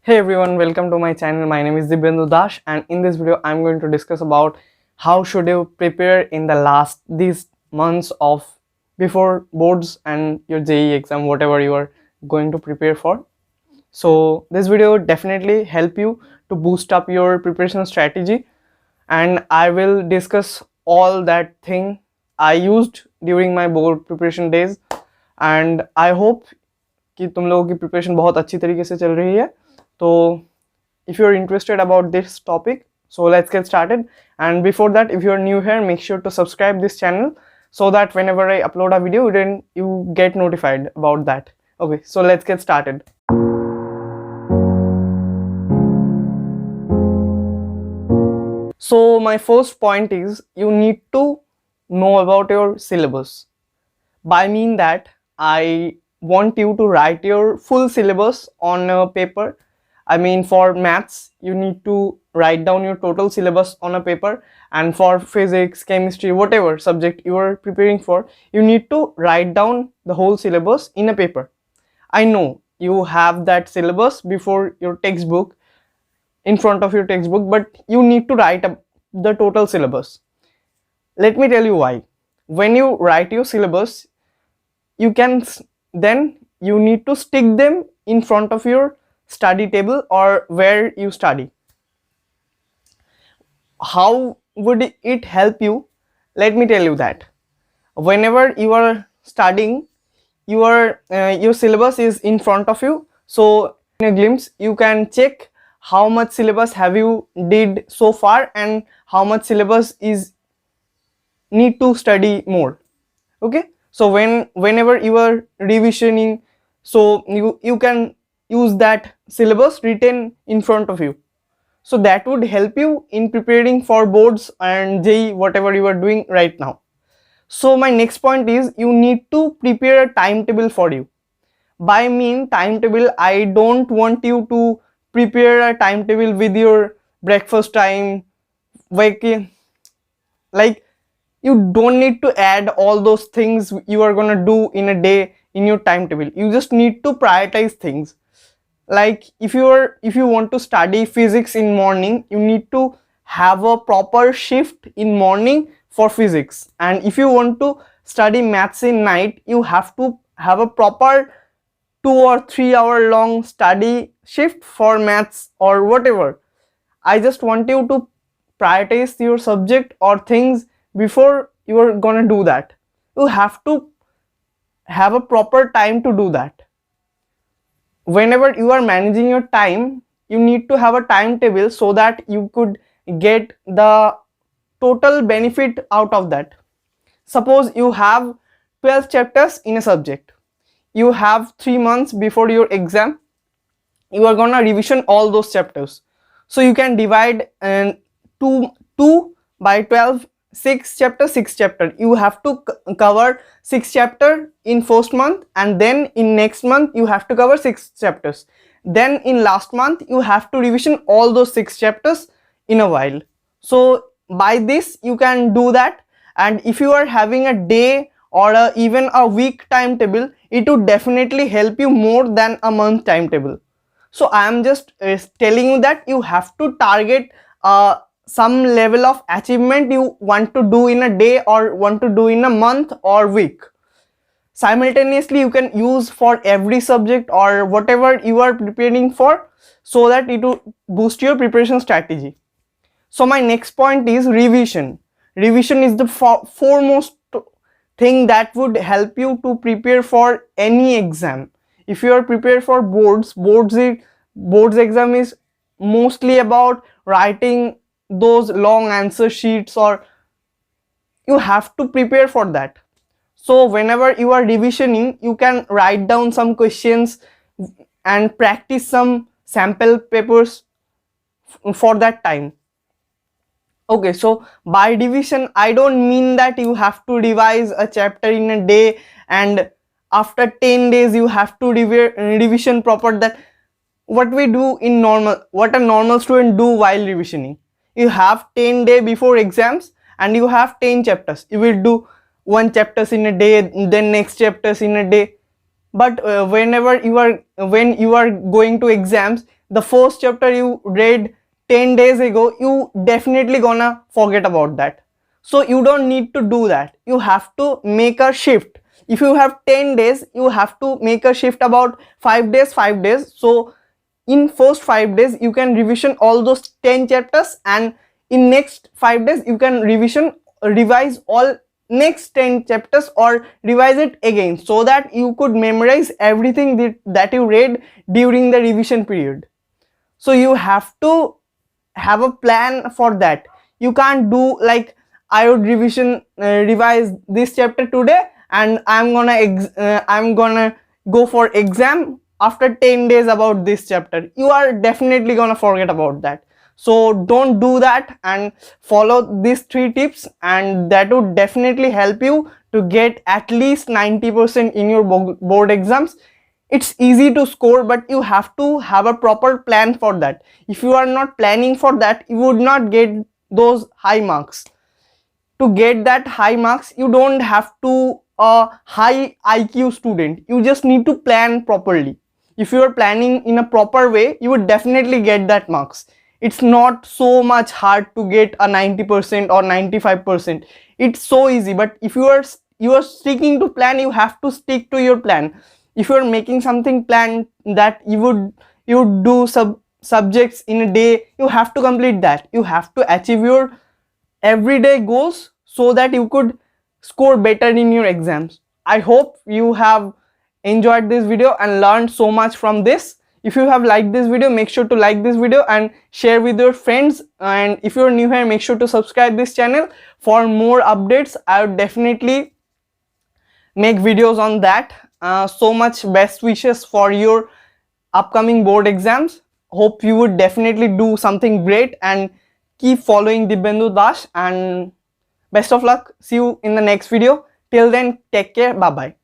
Hey everyone, welcome to my channel. My name is Dibyendu Dash, and in this video I'm going to discuss about how should you prepare in these months of before boards and your JEE exam, whatever you are going to prepare for. So this video definitely help you to boost up your preparation strategy, and I will discuss all that thing I used during my board preparation days, and I hope कि तुम लोगों की preparation बहुत अच्छी तरीके से चल रही है. तो if you're interested about this topic, so let's get started. And before that, if you're new here, make sure to subscribe this channel so that whenever I upload a video, then you get notified about that. Okay, so let's get started. So my first point is you need to know about your syllabus. By mean that I want you to write your full syllabus on a paper. I mean, for maths, you need to write down your total syllabus on a paper, and for physics, chemistry, whatever subject you are preparing for, you need to write down the whole syllabus in a paper. I know you have that syllabus before your textbook, in front of your textbook, but you need to write up the total syllabus. Let me tell you why. When you write your syllabus, you need to stick them in front of your study table or where you study. How would it help you? Let me tell you that whenever you are studying, your syllabus is in front of you, so in a glimpse you can check how much syllabus have you did so far and how much syllabus is need to study more. Okay, so whenever you are revisioning, so you can use that syllabus written in front of you, so that would help you in preparing for boards and JEE, whatever you are doing right now. So my next point is you need to prepare a timetable for you. By mean timetable, I don't want you to prepare a timetable with your breakfast time, like you don't need to add all those things you are gonna do in a day in your timetable. You just need to prioritize things. Like if you want to study physics in morning, you need to have a proper shift in morning for physics, and if you want to study maths in night, you have to have a proper 2 or 3 hour long study shift for maths or whatever. I just want you to prioritize your subject or things before you are gonna do that. You have to have a proper time to do that. Whenever you are managing your time, you need to have a timetable so that you could get the total benefit out of that. Suppose you have 12 chapters in a subject. You have 3 months before your exam. You are gonna revision all those chapters. So you can divide 2 by 12, 6 chapter. You have to cover 6 chapter in first month, and then in next month you have to cover 6 chapters. Then in last month you have to revision all those 6 chapters in a while. So by this you can do that, and if you are having a day or even a week timetable, it would definitely help you more than a month timetable. So I am just telling you that you have to target some level of achievement you want to do in a day or want to do in a month or week. Simultaneously you can use for every subject or whatever you are preparing for, so that it will boost your preparation strategy. So my next point is revision. Revision is the foremost thing that would help you to prepare for any exam. If you are prepared for boards exam is mostly about writing those long answer sheets, or you have to prepare for that. So whenever you are revisioning, you can write down some questions and practice some sample papers for that time. Okay, so by revision I don't mean that you have to revise a chapter in a day and after 10 days you have to revision proper. That what we do in what a normal student do while revisioning. You have 10 days before exams and you have 10 chapters. You will do one chapters in a day, then next chapters in a day. but when you are going to exams, the first chapter you read 10 days ago, you definitely gonna forget about that. So you don't need to do that. You have to make a shift. If you have 10 days, you have to make a shift about 5 days, 5 days. So in first 5 days you can revision all those 10 chapters, and in next 5 days you can revise all next 10 chapters or revise it again, so that you could memorize everything that you read during the revision period. So you have to have a plan for that. You can't do like, I would revise this chapter today and I'm gonna go for exam after 10 days about this chapter. You are definitely gonna forget about that. So don't do that, and follow these 3 tips, and that would definitely help you to get at least 90% in your board exams. It's easy to score, but you have to have a proper plan for that. If you are not planning for that, you would not get those high marks. To get that high marks, you don't have to a high IQ student. You just need to plan properly. If you are planning in a proper way, you would definitely get that marks. It's not so much hard to get a 90% or 95%. It's so easy. But if you are sticking to plan, you have to stick to your plan. If you are making something planned that you would do subjects in a day, you have to complete that. You have to achieve your everyday goals so that you could score better in your exams. I hope you have enjoyed this video and learned so much from this. If you have liked this video, make sure to like this video and share with your friends. And if you're new here, make sure to subscribe this channel for more updates. I would definitely make videos on that. So much best wishes for your upcoming board exams. Hope you would definitely do something great, and keep following Dibyendu Das, and best of luck. See you in the next video. Till then, take care. Bye bye.